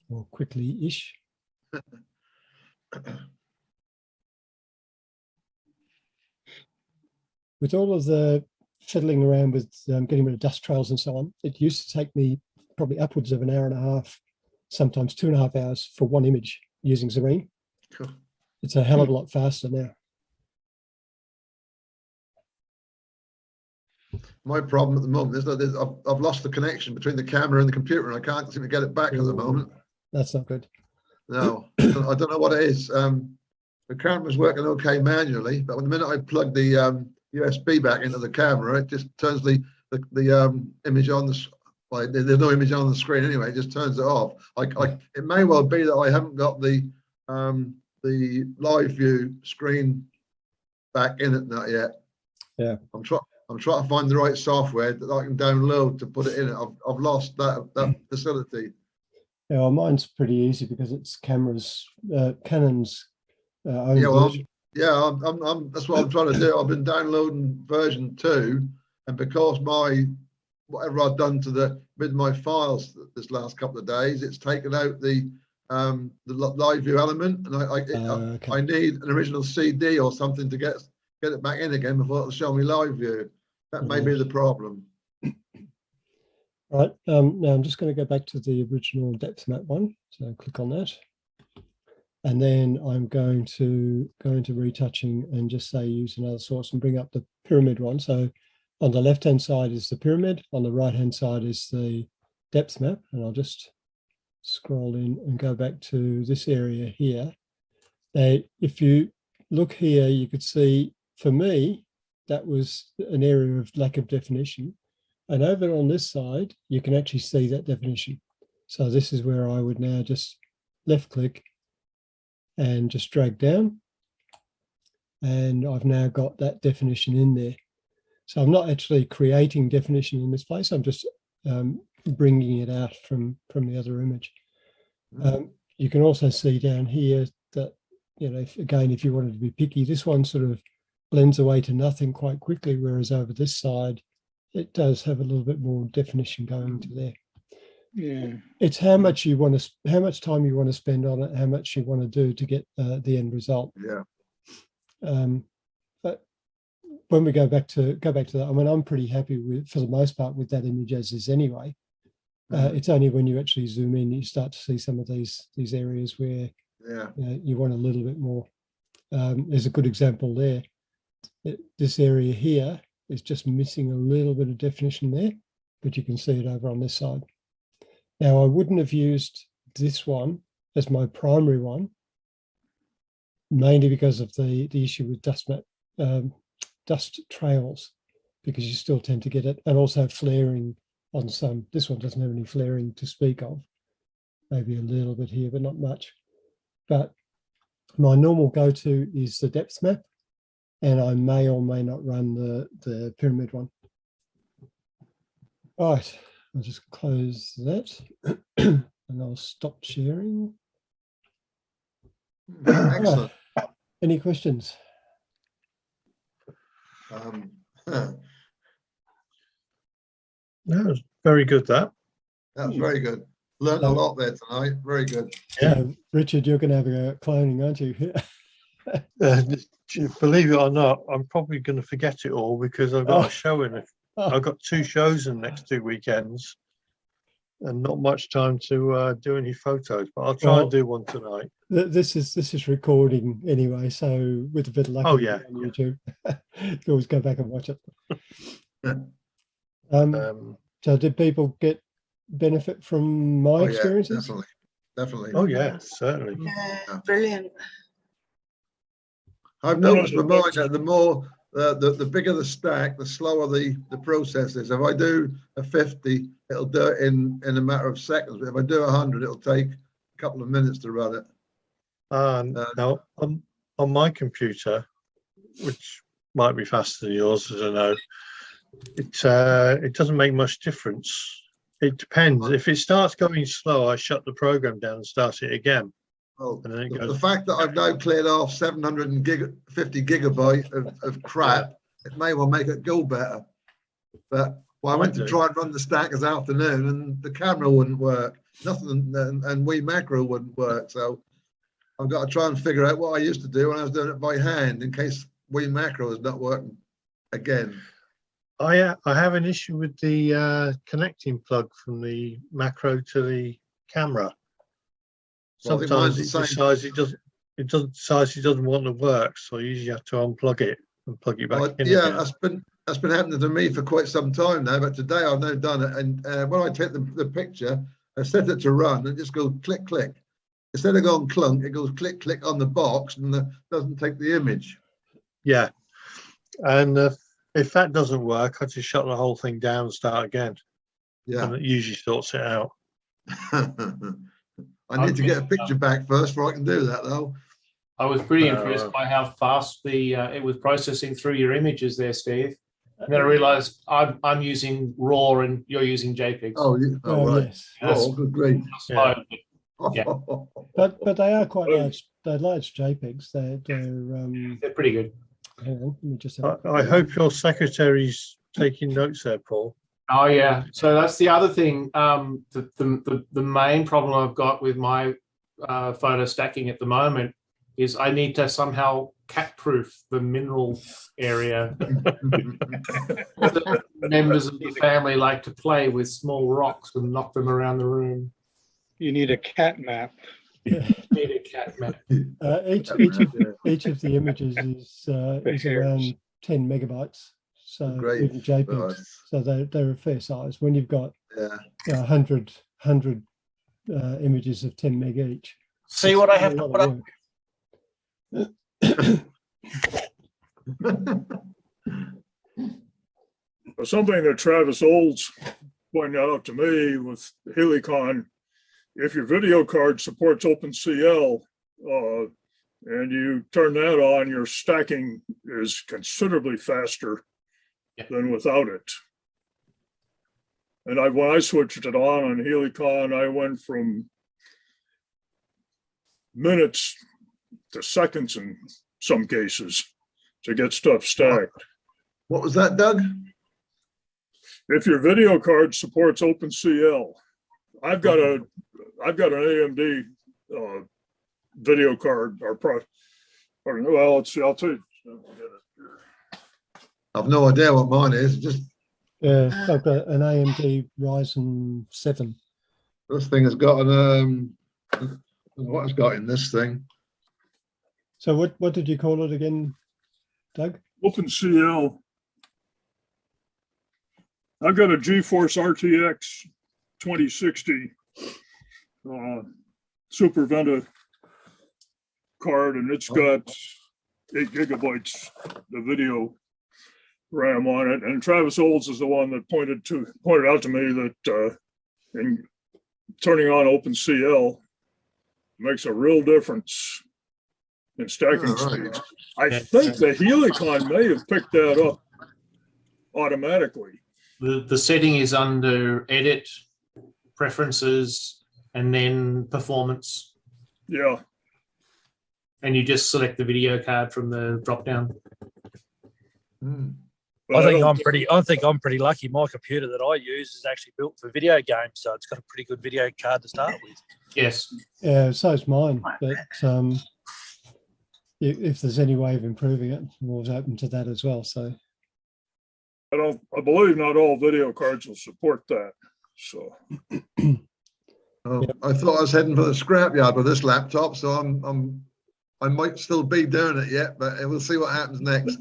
Or quickly-ish. With all of the fiddling around with getting rid of dust trails and so on, it used to take me probably upwards of an hour and a half, sometimes 2.5 hours for one image using Zarine. Cool. It's a hell of a lot faster now. My problem at the moment is that I've lost the connection between the camera and the computer, and I can't seem to get it back at the moment. That's not good. No, I don't know what it is. the camera's working okay manually, but the minute I plug the USB back into the camera, it just turns the image on the. Well, there's no image on the screen anyway. It just turns it off. It may well be that I haven't got the live view screen back in it not yet. Yeah. I'm trying to find the right software that I can download to put it in it. I've lost that facility. Yeah, well, mine's pretty easy because it's Canon's own Yeah, well, version. I'm that's what I'm trying to do. I've been downloading version 2, and because whatever I've done with my files this last couple of days, it's taken out the live view element, and Okay. I need an original CD or something to get it back in again before it'll show me live view. That may be the problem. Right. Now I'm just going to go back to the original depth map one. So click on that. And then I'm going to go into retouching and just say use another source and bring up the pyramid one. So on the left-hand side is the pyramid. On the right-hand side is the depth map. And I'll just scroll in and go back to this area here. Now, if you look here, you could see, for me, that was an area of lack of definition. And over on this side, you can actually see that definition. So this is where I would now just left click and just drag down. And I've now got that definition in there. So I'm not actually creating definition in this place. I'm just bringing it out from the other image. You can also see down here that, you know, if you wanted to be picky, this one sort of blends away to nothing quite quickly, whereas over this side, it does have a little bit more definition going to there. Yeah. It's how much time you want to spend on it, how much you want to do to get the end result. Yeah. But when we go back to that, I mean, I'm pretty happy with, for the most part, with that image as is anyway. It's only when you actually zoom in, you start to see some of these areas where you want a little bit more. There's a good example there. This area here is just missing a little bit of definition there, but you can see it over on this side. Now, I wouldn't have used this one as my primary one, mainly because of the issue with dust trails, because you still tend to get it, and also flaring on some. This one doesn't have any flaring to speak of, maybe a little bit here, but not much. But my normal go-to is the depth map, and I may or may not run the pyramid one. Right, I'll just close that and I'll stop sharing. Excellent. Any questions? That was very good, that. That was very good. Learned a lot there tonight. Very good. Yeah, Richard, you're going to have a cloning, aren't you? Believe it or not, I'm probably going to forget it all because I've got a show in it. I've got 2 shows in the next 2 weekends and not much time to do any photos, but I'll try and do one tonight. This is recording anyway, so with a bit of luck on YouTube, you can always go back and watch it. So did people get benefit from my experiences? Definitely. Oh yeah, certainly. Yeah, brilliant. I've noticed with mine that the more the bigger the stack, the slower the process is. If I do a 50, it'll do it in a matter of seconds. But if I do 100, it'll take a couple of minutes to run it. Now on my computer, which might be faster than yours, I don't know, it doesn't make much difference. It depends. If it starts going slow, I shut the program down and start it again. Well, And then it goes. the fact that I've now cleared off 750 gigabyte of crap, it may well make it go better. But I went to try and run the stack this afternoon, and the camera wouldn't work. Nothing, and Wii Macro wouldn't work. So I've got to try and figure out what I used to do when I was doing it by hand, in case Wii Macro is not working again. I have an issue with the connecting plug from the macro to the camera. Well, Sometimes it decides it doesn't want to work, so you usually have to unplug it and plug it back in. Yeah, again. that's been happening to me for quite some time now. But today I've now done it, and when I take the picture, I set it to run and just go click click. instead of going clunk, it goes click, click on the box and doesn't take the image. Yeah. And if that doesn't work, I just shut the whole thing down and start again. Yeah. And it usually sorts it out. I need to get a picture back first before I can do that, though. I was pretty impressed by how fast it was processing through your images there, Steve. And then I realized I'm using RAW and you're using JPEGs. Oh, right. Yes. Oh, good grief. Slow, Yeah. But they are quite large. They're large JPEGs. they're pretty good. Hang on, let me just. I hope your secretary's taking notes there, Paul. Oh yeah. So that's the other thing. The main problem I've got with my photo stacking at the moment is I need to somehow cat-proof the mineral area. The members of the family like to play with small rocks and knock them around the room. You need a cat map. Need a cat map. Each of the images is around 10 megabytes. So Great. even JPEGs. Right. So they're a fair size. When you've got Yeah. 100 images of 10 meg each. See what I have to put up. Something that Travis Olds pointed out to me with Helicon, if your video card supports OpenCL and you turn that on, your stacking is considerably faster than without it. And when I switched it on Helicon, I went from minutes to seconds in some cases to get stuff stacked. What was that, Doug? If your video card supports OpenCL, I've got an AMD video card well, let's see, I'll tell you. I've no idea what mine is. Just I've got an AMD Ryzen 7. this thing has got an what it's got in this thing. So what did you call it again, Doug? OpenCL. I've got a GeForce RTX 2060 Super Venta card, and it's got 8 gigabytes of video RAM on it. And Travis Olds is the one that pointed out to me that in turning on OpenCL makes a real difference in stacking speeds. I think the Helicon may have picked that up automatically. The setting is under Edit, Preferences, and then Performance. Yeah. And you just select the video card from the drop down. But I think I'm pretty lucky. My computer that I use is actually built for video games, so it's got a pretty good video card to start with. Yes. Yeah, so is mine. But if there's any way of improving it, I'm always open to that as well. So I believe not all video cards will support that. So I thought I was heading for the scrapyard with this laptop, so I might still be doing it yet, but we'll see what happens next.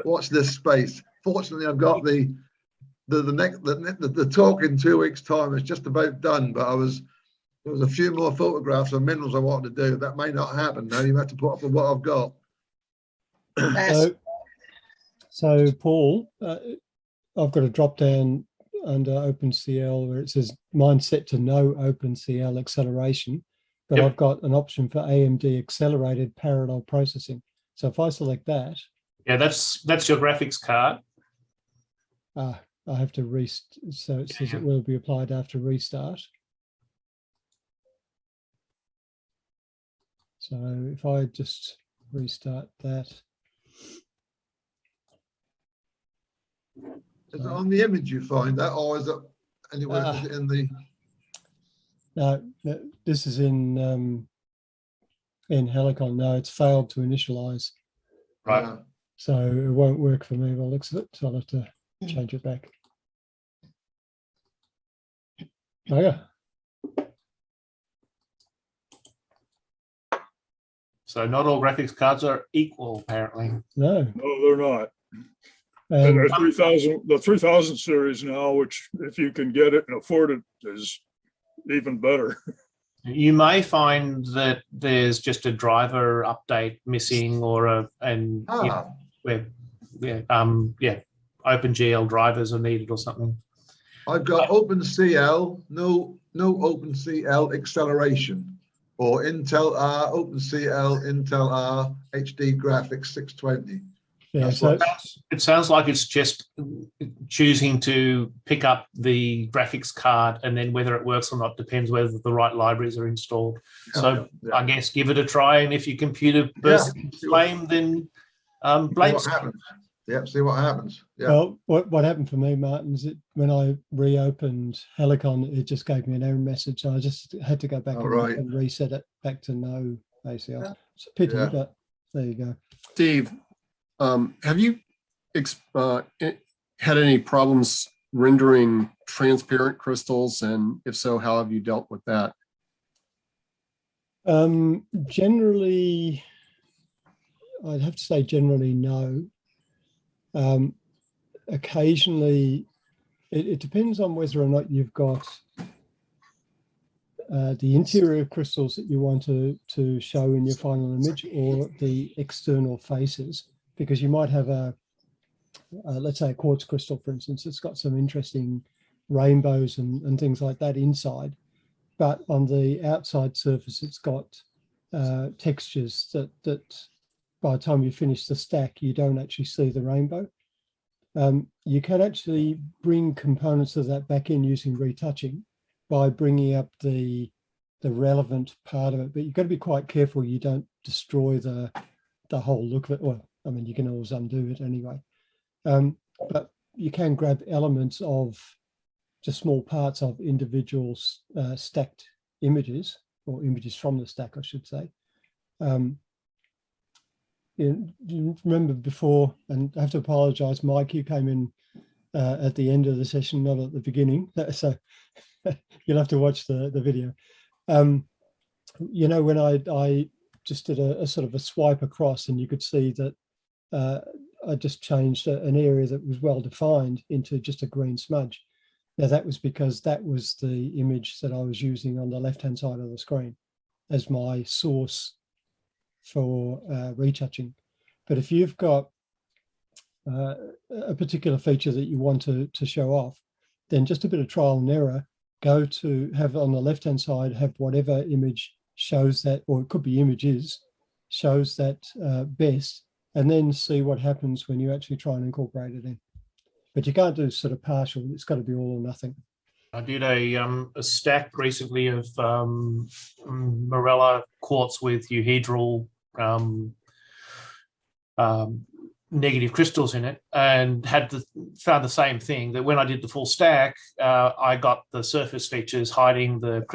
Watch this space. Fortunately, I've got the talk in 2 weeks' time is just about done, but there was a few more photographs of minerals I wanted to do. That may not happen now. You have to put up with what I've got. So Paul, I've got a drop down under OpenCL where it says mine set to no OpenCL acceleration, but I've got an option for AMD accelerated parallel processing. So if I select that, yeah, that's your graphics card. I have to restart. So it says it will be applied after restart. So if I just restart that. Is it on the image you find that, or is it anywhere in the? No, this is in Helicon. No, it's failed to initialize. Right. So it won't work for me by the looks of it. So I'll have to change it back. Oh yeah. So not all graphics cards are equal, apparently. No. no, they're not. And the 3000 series now, which if you can get it and afford it, is even better. You may find that there's just a driver update missing, or OpenGL drivers are needed or something. I've got OpenCL, no OpenCL acceleration, or Intel R, OpenCL, Intel R, HD graphics 620. Yeah, That's so what- It sounds like it's just choosing to pick up the graphics card, and then whether it works or not depends whether the right libraries are installed. So yeah. I guess give it a try, and if your computer bursts into flame, then See blame. what happens. Yeah, see what happens. Yeah. well, what happened for me, Martin, is when I reopened Helicon, it just gave me an error message. So I just had to go back and reset it back to no ACL. It's a pity, but there you go. Steve, have you had any problems rendering transparent crystals? And if so, how have you dealt with that? Generally, I'd have to say generally no. Occasionally, it depends on whether or not you've got the interior crystals that you want to show in your final image, or the external faces, because you might have let's say a quartz crystal, for instance. It's got some interesting rainbows and things like that inside, but on the outside surface, it's got textures that by the time you finish the stack, you don't actually see the rainbow. You can actually bring components of that back in using retouching by bringing up the relevant part of it, but you've got to be quite careful you don't destroy the whole look of it. Well, I mean, you can always undo it anyway, but you can grab elements of just small parts of individual stacked images, or images from the stack, I should say. You remember before, and I have to apologize, Mike, you came in at the end of the session, not at the beginning, so you'll have to watch the video. You know, when I just did a sort of a swipe across, and you could see that I just changed an area that was well defined into just a green smudge. Now that was because that was the image that I was using on the left-hand side of the screen as my source for retouching. But if you've got a particular feature that you want to show off, then just a bit of trial and error. Go to have on the left-hand side, have whatever image shows that, or it could be images, shows that best, and then see what happens when you actually try and incorporate it in. But you can't do sort of partial, it's got to be all or nothing. I did a stack recently of Morella quartz with euhedral negative crystals in it, and found the same thing, that when I did the full stack, I got the surface features hiding the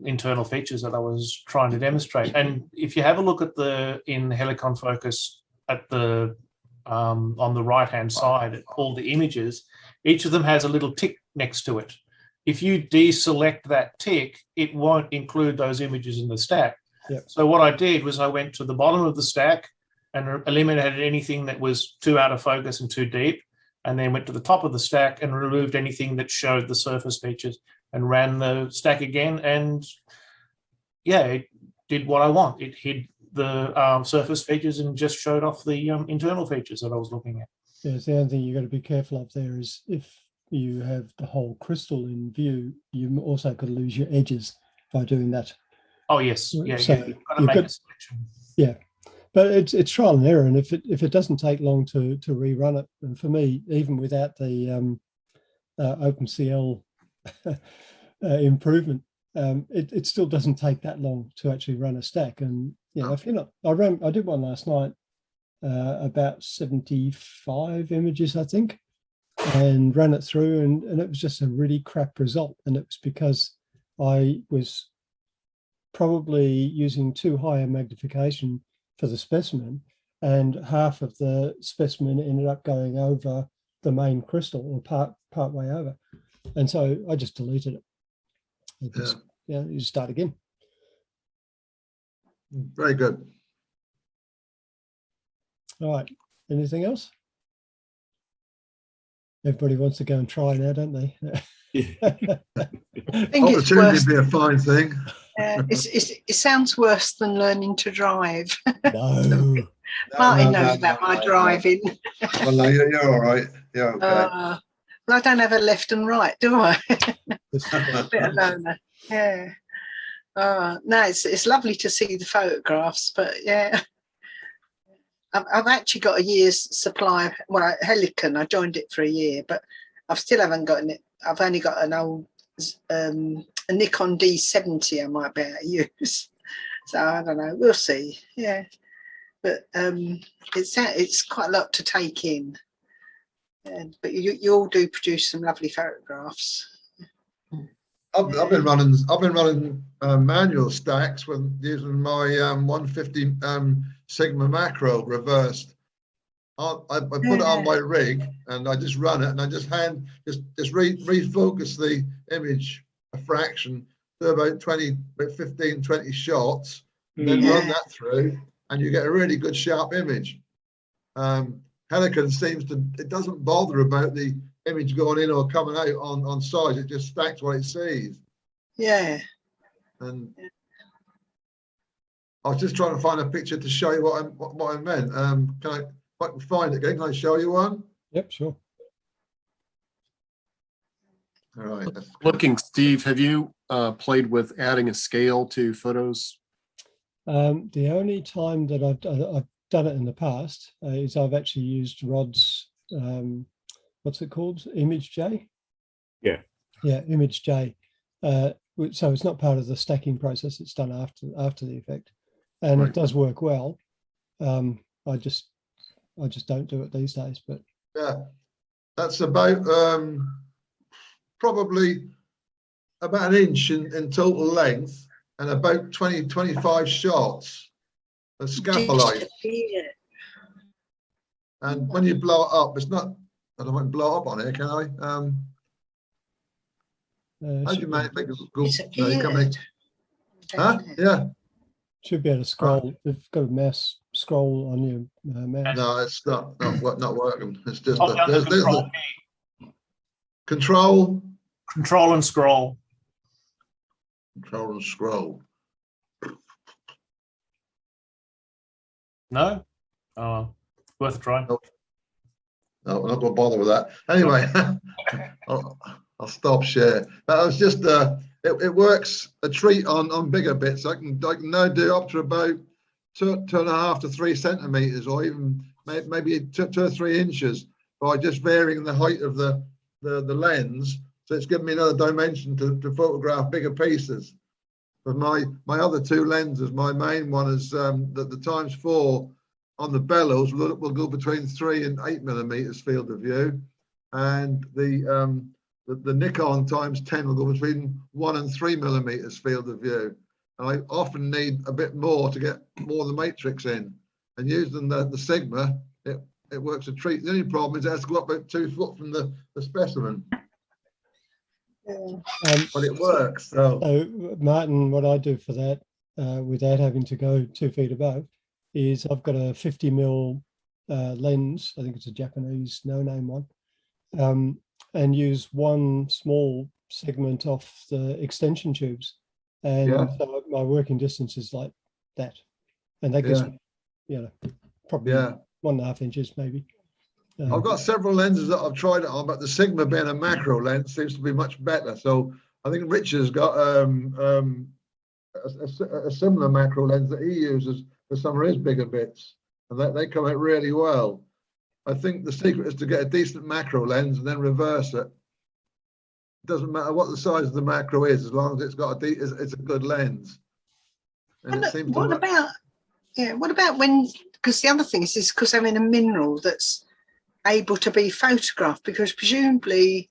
internal features that I was trying to demonstrate. And if you have a look at in Helicon Focus at the on the right hand side, all the images, each of them has a little tick next to it. If you deselect that tick, it won't include those images in the stack. Yep. So what I did was I went to the bottom of the stack and eliminated anything that was too out of focus and too deep, and then went to the top of the stack and removed anything that showed the surface features, and ran the stack again, and yeah, it did what I want. It hid the surface features and just showed off the internal features that I was looking at. Yeah, the only thing you've got to be careful of there is if you have the whole crystal in view, you also could lose your edges by doing that. Oh yes, yeah, So you've got to make a selection. Yeah, but it's trial and error, and if it doesn't take long to rerun it, and for me, even without the OpenCL improvement, it still doesn't take that long to actually run a stack. And you know, if you're not, I did one last night, about 75 images, I think, and ran it through, and it was just a really crap result, and it was because I was probably using too high a magnification for the specimen, and half of the specimen ended up going over the main crystal, or part way over, and so I just deleted it. You just start again. Very good. All right, anything else? Everybody wants to go and try now, don't they? I think it's Opportunity worth, would be a fine thing. It sounds worse than learning to drive. No. Martin knows about my driving. Well, no, you're all right. You're okay. Well, I don't have a left and right, do I? Bit of loner. Yeah. No, it's lovely to see the photographs, but yeah. I've actually got a year's supply. Well, Helicon, I joined it for a year, but I still haven't gotten it. I've only got an old a Nikon D70 I might be able to use. So I don't know. We'll see. Yeah, but it's quite a lot to take in. But you all do produce some lovely photographs. I've been running manual stacks with using my 150 Sigma macro reversed. I put it on my rig and I just run it and I just refocus the image a fraction to about 15, 20 shots, and then run that through and you get a really good sharp image. Helicon it doesn't bother about the image going in or coming out on size, it just stacks what it sees. Yeah. And I was just trying to find a picture to show you what I meant. If I can find it again, can I show you one? Yep, sure. All right. Looking, Steve, have you played with adding a scale to photos? The only time that I've done it in the past is I've actually used Rod's, what's it called? Image J? Yeah. Yeah, Image J. So it's not part of the stacking process, it's done after the effect. And it does work well. I just don't do it these days, but yeah, that's about probably about an inch in total length and about 25 shots of scapholite. And when you blow it up, it's not, I don't want to blow up on here, can I? How do you make it? No, you can make, huh? Yeah. Should be able to scroll. You've got a mouse scroll on your mouse. No, it's not working. It's just there's the control. Control and scroll. Control and scroll. No? Oh, worth a try. Nope. No, we're not going to bother with that. Anyway, I'll stop share. That was just it works a treat on bigger bits. I can now do up to about 2.5 to 3 centimeters, or even maybe 2 or 3 inches, by just varying the height of the lens. So it's given me another dimension to photograph bigger pieces. But my other 2 lenses, my main one is the ×4 on the bellows will go between 3 and 8 millimeters field of view, and the Nikon ×10 will go between 1 and 3 millimeters field of view. And I often need a bit more to get more of the matrix in. And using the Sigma, it works a treat. The only problem is it has to go up about 2 foot from the specimen. But it works. So Martin, what I do for that, without having to go 2 feet above, is I've got a 50mm lens. I think it's a Japanese no-name one, and use one small segment off the extension tubes, and so my working distance is like that, and that gives me, probably 1.5 inches maybe. I've got several lenses that I've tried it on, but the Sigma being a macro lens seems to be much better. So I think Richard's got a similar macro lens that he uses for some of his bigger bits, and they come out really well. I think the secret is to get a decent macro lens and then reverse it. It doesn't matter what the size of the macro is, as long as it's got it's a good lens. And it seems what about when? Because the other thing is because I'm in a mineral that's able to be photographed, because presumably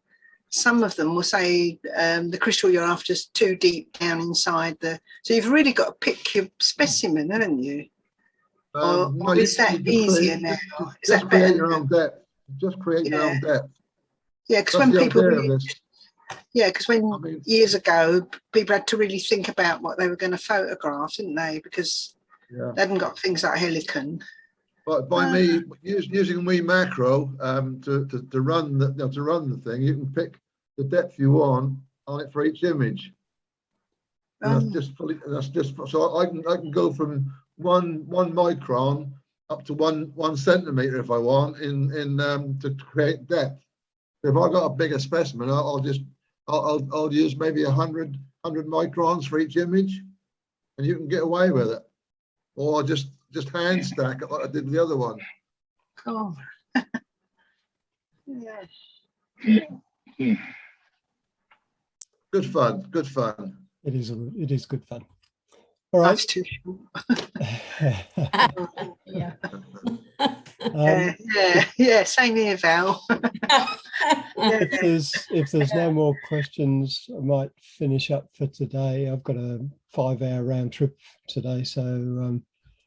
some of them will say the crystal you're after is too deep down inside so you've really got to pick your specimen, haven't you? Or is that easier now? Is that better? Create your own depth. Just create your own depth. Yeah, because when people, years ago, people had to really think about what they were going to photograph, didn't they? Because they hadn't got things like Helicon. But by me using macro to run the thing, you can pick the depth you want on it for each image. And that's just so I can go from one micron up to one centimeter if I want in to create depth. If I got a bigger specimen, I'll use maybe 100 microns for each image, and you can get away with it. Or just hand stack it like I did with the other one. Cool. Yeah. Good fun. Good fun. It is good fun. All right. That's too short. Yeah. Yeah. Same here, Val. If there's no more questions, I might finish up for today. I've got a 5-hour round trip today, so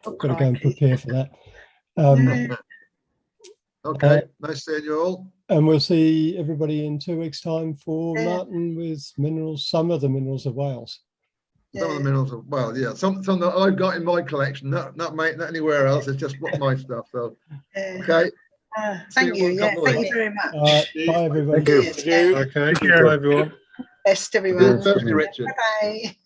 I've got to go and prepare for that. Okay, nice seeing you all. And we'll see everybody in 2 weeks' time for Martin with minerals, some of the minerals of Wales. Some of the minerals of, well, yeah, some that I've got in my collection, not anywhere else. It's just my stuff. So, okay. Thank you. Yeah, thank you very much. All right, bye everybody. Thank you. Okay, bye everyone. Best everyone. Richard. Bye.